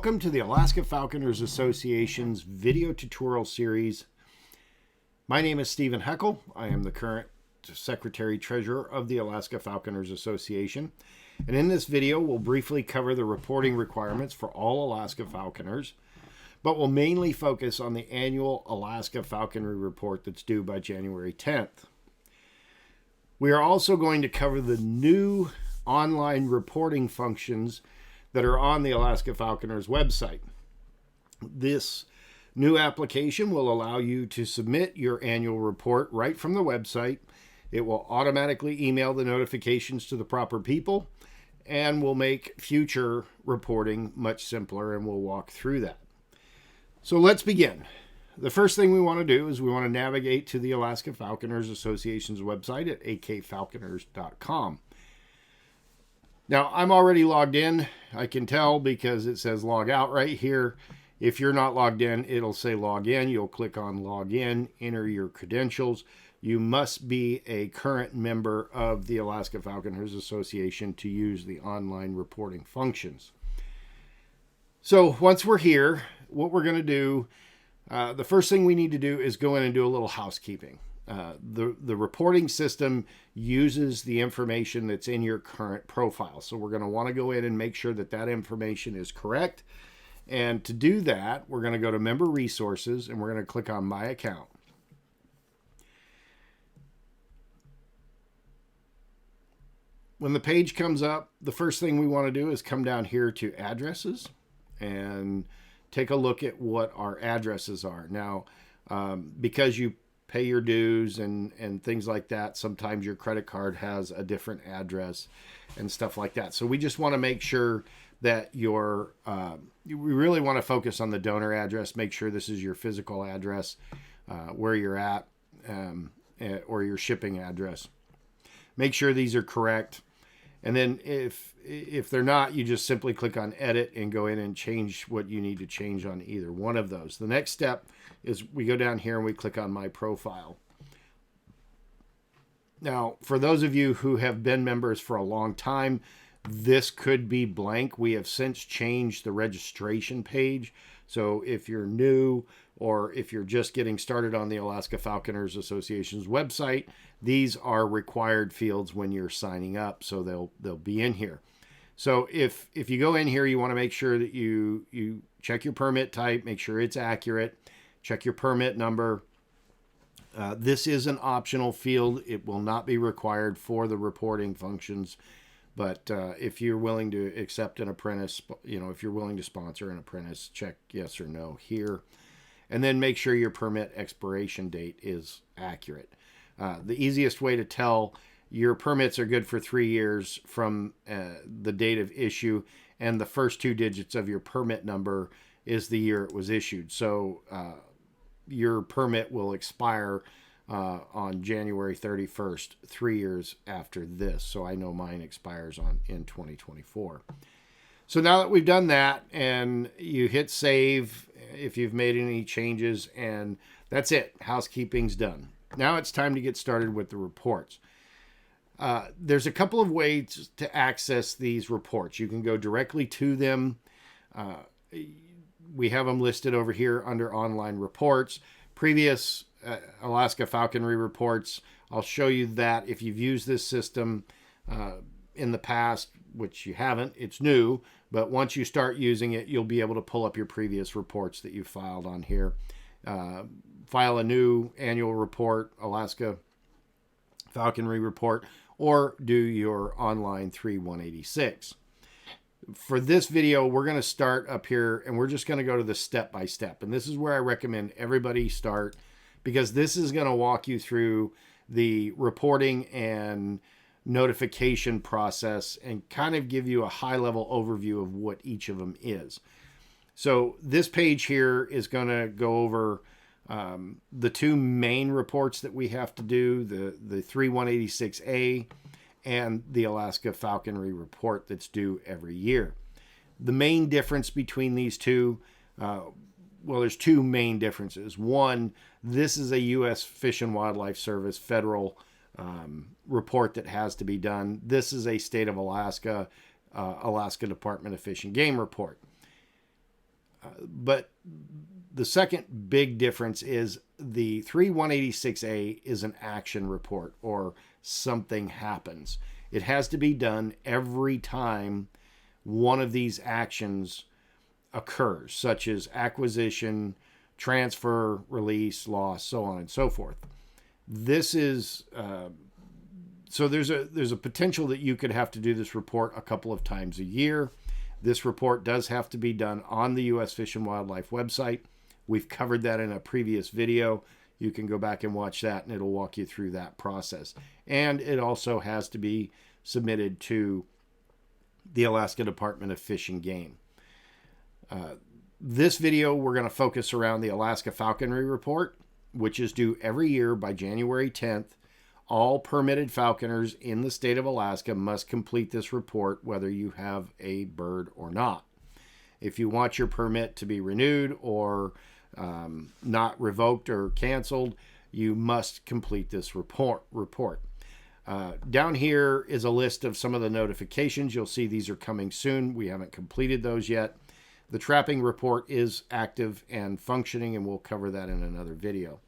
Welcome to the Alaska Falconers Association's video tutorial series. My name is Stephen Heckel. I am the current Secretary-Treasurer of the Alaska Falconers Association. And in this video, we'll briefly cover the reporting requirements for all Alaska Falconers, but we'll mainly focus on the annual Alaska Falconry report that's due by January 10th. We are also going to cover the new online reporting functions that are on the Alaska Falconers website. This new application will allow you to submit your annual report right from the website. It will automatically email the notifications to the proper people and will make future reporting much simpler, and we'll walk through that. So let's begin. The first thing we want to do is we want to navigate to the Alaska Falconers Association's website at akfalconers.com. Now, I'm already logged in. I can tell because it says log out right here. If you're not logged in, it'll say log in. You'll click on log in, enter your credentials. You must be a current member of the Alaska Falconers Association to use the online reporting functions. So once we're here, what we're going to do, the first thing we need to do is go in and do a little housekeeping. The reporting system uses the information that's in your current profile. So we're going to want to go in and make sure that that information is correct. And to do that, we're going to go to Member Resources and we're going to click on My Account. When the page comes up, the first thing we want to do is come down here to Addresses and take a look at what our addresses are. Now, because you pay your dues and things like that, sometimes your credit card has a different address and stuff like that. So we just want to make sure that we really want to focus on the donor address. Make sure this is your physical address, where you're at, or your shipping address. Make sure these are correct. And then if they're not, you just simply click on edit and go in and change what you need to change on either one of those. The next step is we go down here and we click on My Profile. Now, for those of you who have been members for a long time, this could be blank. We have since changed the registration page. So if you're new or if you're just getting started on the Alaska Falconers Association's website, these are required fields when you're signing up, so they'll be in here. So if you go in here, you want to make sure that you check your permit type, make sure it's accurate, check your permit number. This is an optional field. It will not be required for the reporting functions, but if you're willing to accept an apprentice, if you're willing to sponsor an apprentice, check yes or no here. And then make sure your permit expiration date is accurate. The easiest way to tell your permits are good for 3 years from the date of issue, and the first 2 digits of your permit number is the year it was issued. So your permit will expire on January 31st, 3 years after this. So I know mine expires in 2024. So now that we've done that and you hit save if you've made any changes, and that's it. Housekeeping's done. Now it's time to get started with the reports. There's a couple of ways to access these reports. You can go directly to them. We have them listed over here under online reports. Previous Alaska Falconry reports, I'll show you that if you've used this system in the past, which you haven't, it's new, but once you start using it, you'll be able to pull up your previous reports that you filed on here. File a new annual report, Alaska Falconry report, or do your online 3-186. For this video, we're going to start up here and we're just going to go to the step-by-step. And this is where I recommend everybody start, because this is going to walk you through the reporting and notification process and kind of give you a high-level overview of what each of them is. So this page here is going to go over the 2 main reports that we have to do, the 3-186A and the Alaska Falconry report that's due every year. The main difference between these two, there's 2 main differences. One, this is a U.S. Fish and Wildlife Service federal report that has to be done. This is a state of Alaska Department of Fish and Game report. But the second big difference is the 3186A is an action report, or something happens. It has to be done every time one of these actions occurs, such as acquisition, transfer, release, loss, so on and so forth. This is so there's a potential that you could have to do this report a couple of times a year. This report does have to be done on the U.S. Fish and Wildlife website. We've covered that in a previous video. You can go back and watch that, and it'll walk you through that process. And it also has to be submitted to the Alaska Department of Fish and Game. This video, we're going to focus around the Alaska Falconry Report, which is due every year by January 10th. All permitted falconers in the state of Alaska must complete this report, whether you have a bird or not. If you want your permit to be renewed or not revoked or canceled, you must complete this report. Down here is a list of some of the notifications. You'll see these are coming soon. We haven't completed those yet. The trapping report is active and functioning, and we'll cover that in another video.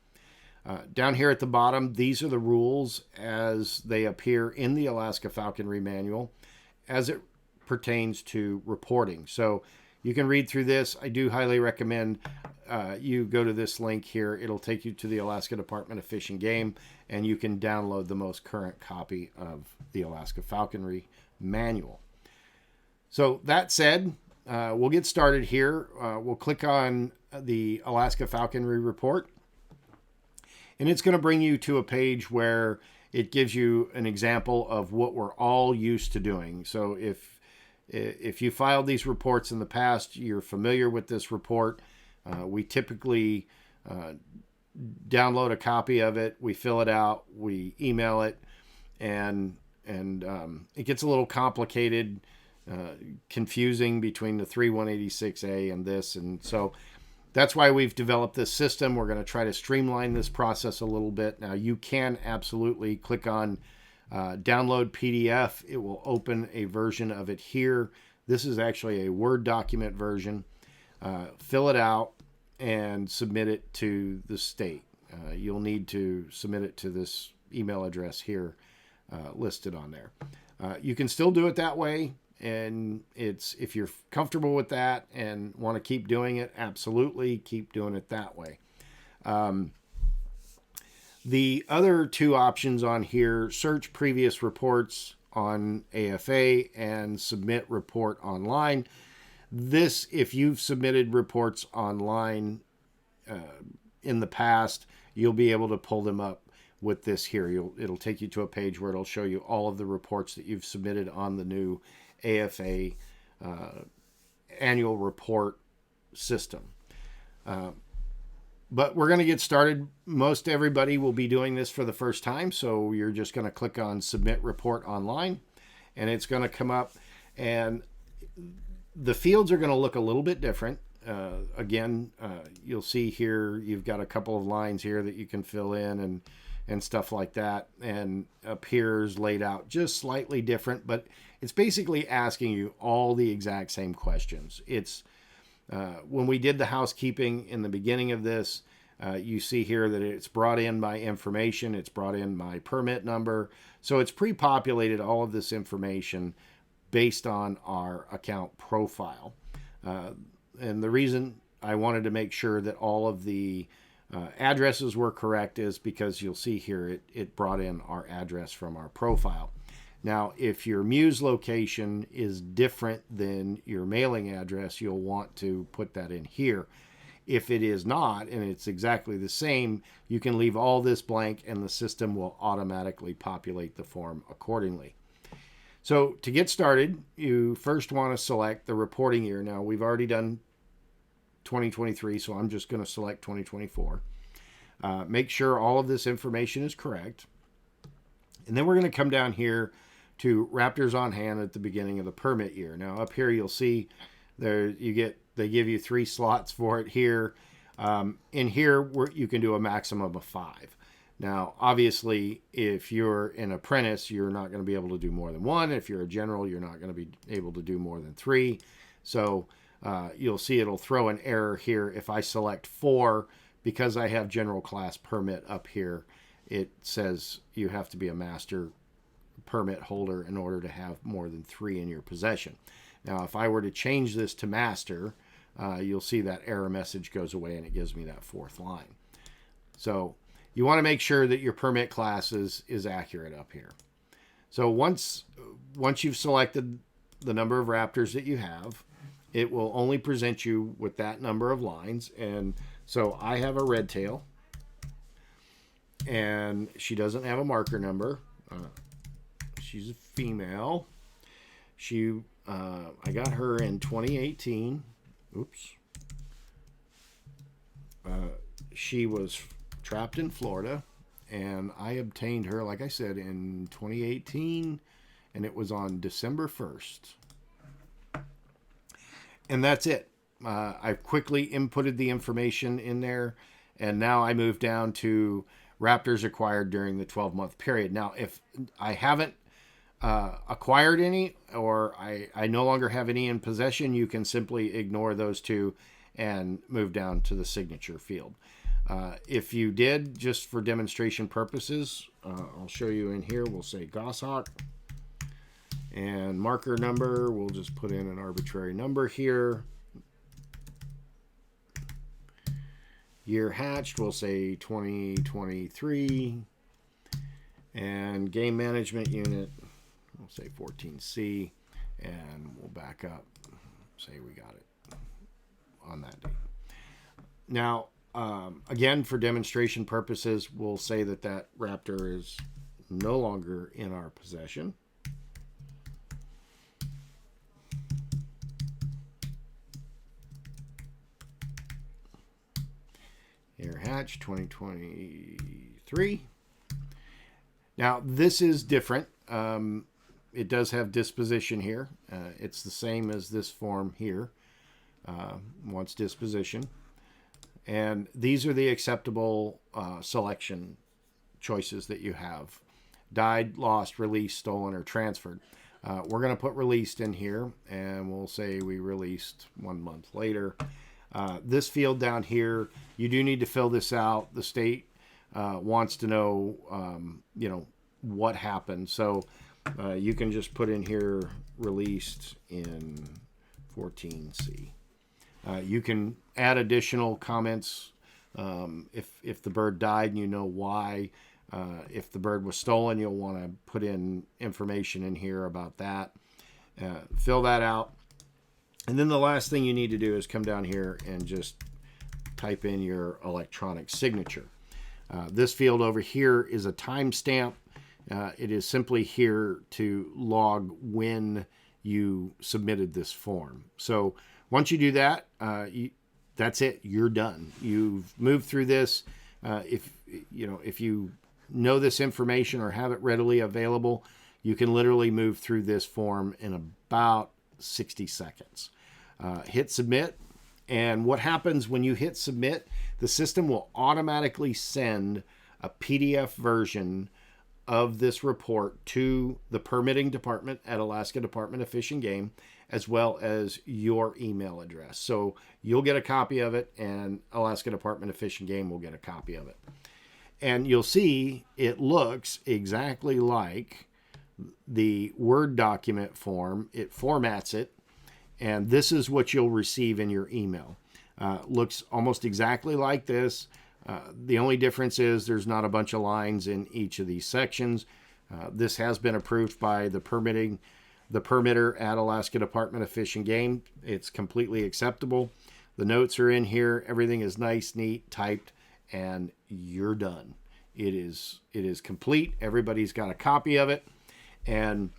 Down here at the bottom, these are the rules as they appear in the Alaska Falconry Manual as it pertains to reporting. So you can read through this. I do highly recommend you go to this link here. It'll take you to the Alaska Department of Fish and Game, and you can download the most current copy of the Alaska Falconry Manual. So that said, we'll get started here. We'll click on the Alaska Falconry Report, and it's going to bring you to a page where it gives you an example of what we're all used to doing. So if you filed these reports in the past, you're familiar with this report. We typically download a copy of it, we fill it out, we email it, and it gets a little complicated, confusing between the 3186A and this, and so that's why we've developed this system. We're going to try to streamline this process a little bit. Now, you can absolutely click on download PDF. It will open a version of it here. This is actually a Word document version. Fill it out and submit it to the state. You'll need to submit it to this email address here listed on there. You can still do it that way, and if you're comfortable with that and want to keep doing it, absolutely keep doing it that way. The other two options on here, search previous reports on AFA and submit report online. This, if you've submitted reports online in the past, you'll be able to pull them up with this here. It'll take you to a page where it'll show you all of the reports that you've submitted on the new AFA annual report system. But we're going to get started. Most everybody will be doing this for the first time, so you're just going to click on Submit Report Online, and it's going to come up, and the fields are going to look a little bit different. Again, you'll see here you've got a couple of lines here that you can fill in and stuff like that, and appears laid out just slightly different, but it's basically asking you all the exact same questions. It's when we did the housekeeping in the beginning of this, you see here that it's brought in my information, it's brought in my permit number, so it's pre-populated all of this information based on our account profile. And the reason I wanted to make sure that all of the addresses were correct is because you'll see here it brought in our address from our profile. Now, if your Muse location is different than your mailing address, you'll want to put that in here. If it is not, and it's exactly the same, you can leave all this blank and the system will automatically populate the form accordingly. So to get started, you first want to select the reporting year. Now, we've already done 2023, so I'm just going to select 2024. Make sure all of this information is correct. And then we're going to come down here to Raptors on hand at the beginning of the permit year. Now, up here you'll see they give you 3 slots for it here. In here, you can do a maximum of 5. Now, obviously, if you're an apprentice, you're not going to be able to do more than 1. If you're a general, you're not going to be able to do more than 3. So you'll see it'll throw an error here if I select 4. Because I have general class permit up here, it says you have to be a master permit holder in order to have more than 3 in your possession. Now, if I were to change this to master, you'll see that error message goes away and it gives me that 4th line. So you want to make sure that your permit class is accurate up here. So once you've selected the number of raptors that you have, it will only present you with that number of lines. And so I have a red tail, and she doesn't have a marker number. She's a female. I got her in 2018. Oops. She was trapped in Florida, and I obtained her, like I said, in 2018, and it was on December 1st. And that's it. I've quickly inputted the information in there, and now I move down to raptors acquired during the 12-month period. Now, if I haven't acquired any, or I no longer have any in possession, you can simply ignore those 2 and move down to the signature field. If you did, just for demonstration purposes, I'll show you in here. We'll say Goshawk. And marker number, we'll just put in an arbitrary number here. Year hatched, we'll say 2023. And game management unit, we'll say 14C. And we'll back up, say we got it on that date. Now, again, for demonstration purposes, we'll say that that raptor is no longer in our possession. Year hatch 2023. Now this is different. It does have disposition here. It's the same as this form here. Wants disposition, and these are the acceptable selection choices that you have: died, lost, released, stolen, or transferred. We're going to put released in here, and we'll say we released 1 month later. This field down here, you do need to fill this out. The state wants to know, what happened. So you can just put in here released in 14C. You can add additional comments if the bird died and you know why. If the bird was stolen, you'll want to put in information in here about that. Fill that out. And then the last thing you need to do is come down here and just type in your electronic signature. This field over here is a timestamp. It is simply here to log when you submitted this form. So once you do that, that's it. You're done. You've moved through this. If you know this information or have it readily available, you can literally move through this form in about 60 seconds. Hit submit, and what happens when you hit submit, the system will automatically send a PDF version of this report to the permitting department at Alaska Department of Fish and Game, as well as your email address. So you'll get a copy of it, and Alaska Department of Fish and Game will get a copy of it. And you'll see it looks exactly like the Word document form. It formats it, and this is what you'll receive in your email. Looks almost exactly like this. The only difference is there's not a bunch of lines in each of these sections. This has been approved by the permitter at Alaska Department of Fish and Game. It's completely acceptable. The notes are in here. Everything is nice, neat, typed, and you're done. It is complete. Everybody's got a copy of it, and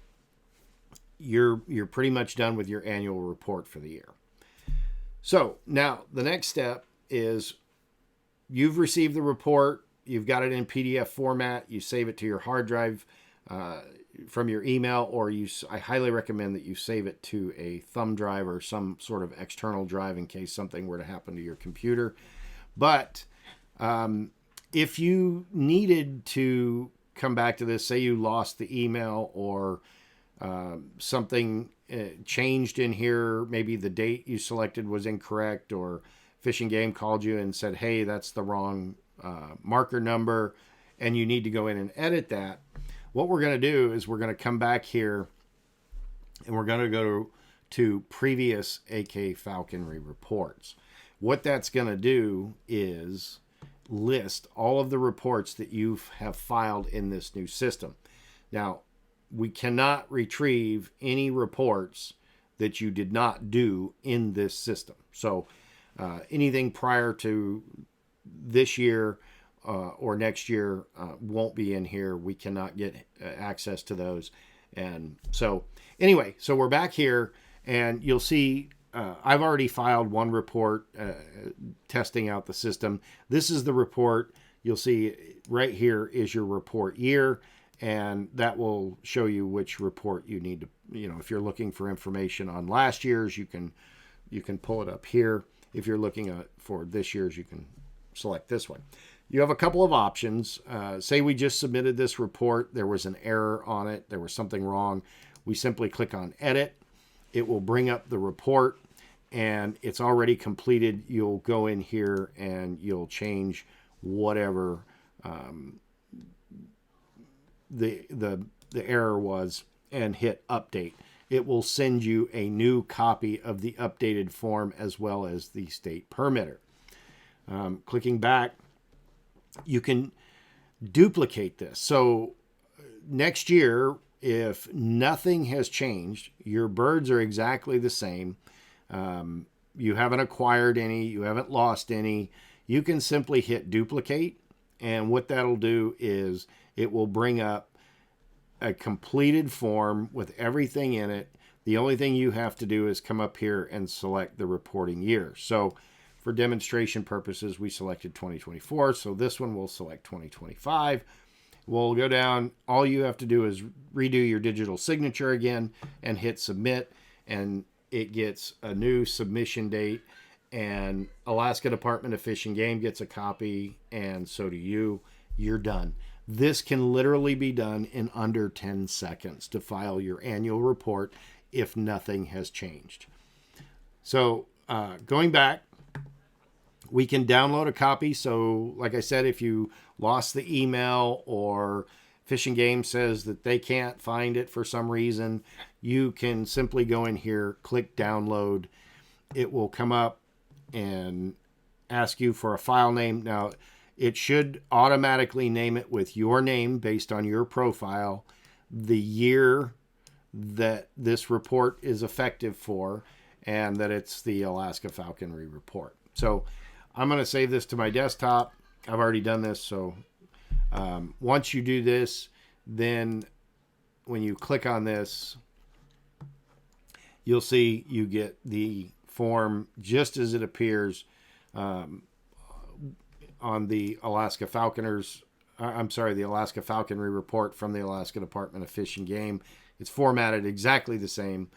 you're pretty much done with your annual report for the year. So now the next step is you've received the report. You've got it in PDF format. You save it to your hard drive from your email, or I highly recommend that you save it to a thumb drive or some sort of external drive in case something were to happen to your computer. But if you needed to come back to this, say you lost the email or something changed in here. Maybe the date you selected was incorrect, or Fish and Game called you and said, hey, that's the wrong marker number, and you need to go in and edit that. What we're going to do is we're going to come back here and we're going to go to previous AK Falconry reports. What that's going to do is list all of the reports that you have filed in this new system. Now, we cannot retrieve any reports that you did not do in this system. So anything prior to this year or next year won't be in here. We cannot get access to those. And so anyway, so we're back here, and you'll see I've already filed one report testing out the system. This is the report. You'll see right here is your report year, and that will show you which report you need to, if you're looking for information on last year's, you can pull it up here. If you're looking for this year's, you can select this one. You have a couple of options. Say we just submitted this report. There was an error on it. There was something wrong. We simply click on edit. It will bring up the report, and it's already completed. You'll go in here and you'll change whatever the error was and hit update. It will send you a new copy of the updated form as well as the state permitter. Clicking back, you can duplicate this. So next year, if nothing has changed, your birds are exactly the same. You haven't acquired any, you haven't lost any, you can simply hit duplicate. And what that'll do is it will bring up a completed form with everything in it. The only thing you have to do is come up here and select the reporting year. So for demonstration purposes, we selected 2024. So this one will select 2025. We'll go down. All you have to do is redo your digital signature again and hit submit. And it gets a new submission date. And Alaska Department of Fish and Game gets a copy. And so do you. You're done. This can literally be done in under 10 seconds to file your annual report if nothing has changed. So going back, we can download a copy. So like I said, if you lost the email or Fish and Game says that they can't find it for some reason, you can simply go in here, click download. It will come up and ask you for a file name. Now, it should automatically name it with your name based on your profile, the year that this report is effective for, and that it's the Alaska Falconry report. So I'm going to save this to my desktop. I've already done this. So once you do this, then when you click on this, you'll see you get the form just as it appears on the Alaska Falconers. The Alaska Falconry report from the Alaska Department of Fish and Game. It's formatted exactly the same,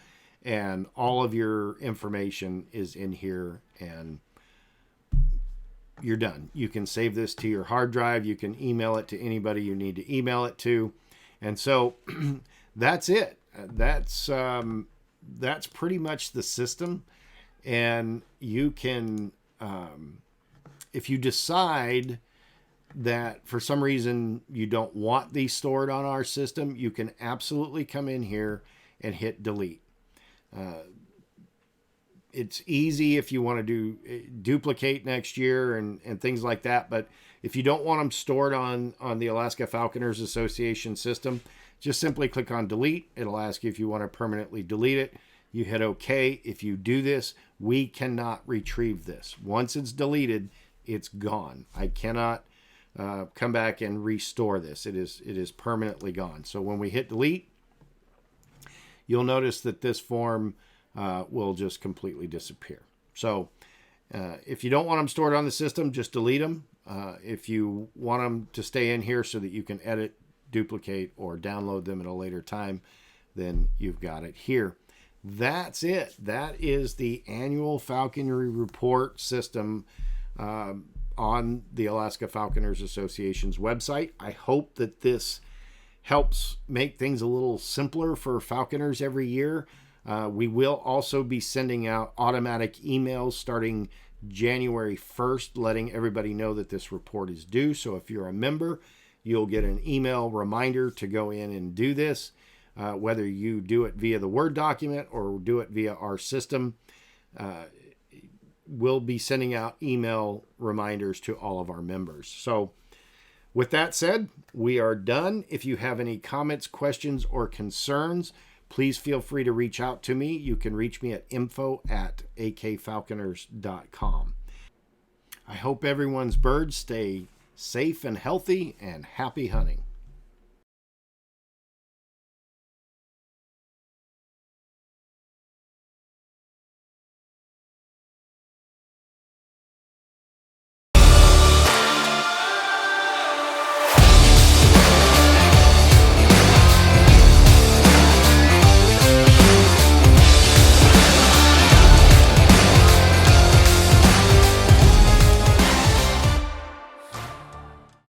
and all of your information is in here, and you're done. You can save this to your hard drive. You can email it to anybody you need to email it to. And so that's it. That's pretty much the system. And you can, if you decide that for some reason you don't want these stored on our system, you can absolutely come in here and hit delete. It's easy if you want to do duplicate next year and things like that. But if you don't want them stored on the Alaska Falconers Association system, just simply click on delete. It'll ask you if you want to permanently delete it. You hit OK. If you do this, we cannot retrieve this. Once it's deleted, it's gone. I cannot come back and restore this. It is permanently gone. So when we hit delete, you'll notice that this form will just completely disappear. So if you don't want them stored on the system, just delete them. If you want them to stay in here so that you can edit, duplicate, or download them at a later time, then you've got it here. That's it. That is the annual falconry report system on the Alaska Falconers Association's website. I hope that this helps make things a little simpler for falconers every year. We will also be sending out automatic emails starting January 1st, letting everybody know that this report is due. So if you're a member, you'll get an email reminder to go in and do this, whether you do it via the Word document or do it via our system. We'll be sending out email reminders to all of our members. So with that said, we are done. If you have any comments, questions, or concerns, please feel free to reach out to me. You can reach me at info@akfalconers.com. I hope everyone's birds stay safe and healthy, and happy hunting.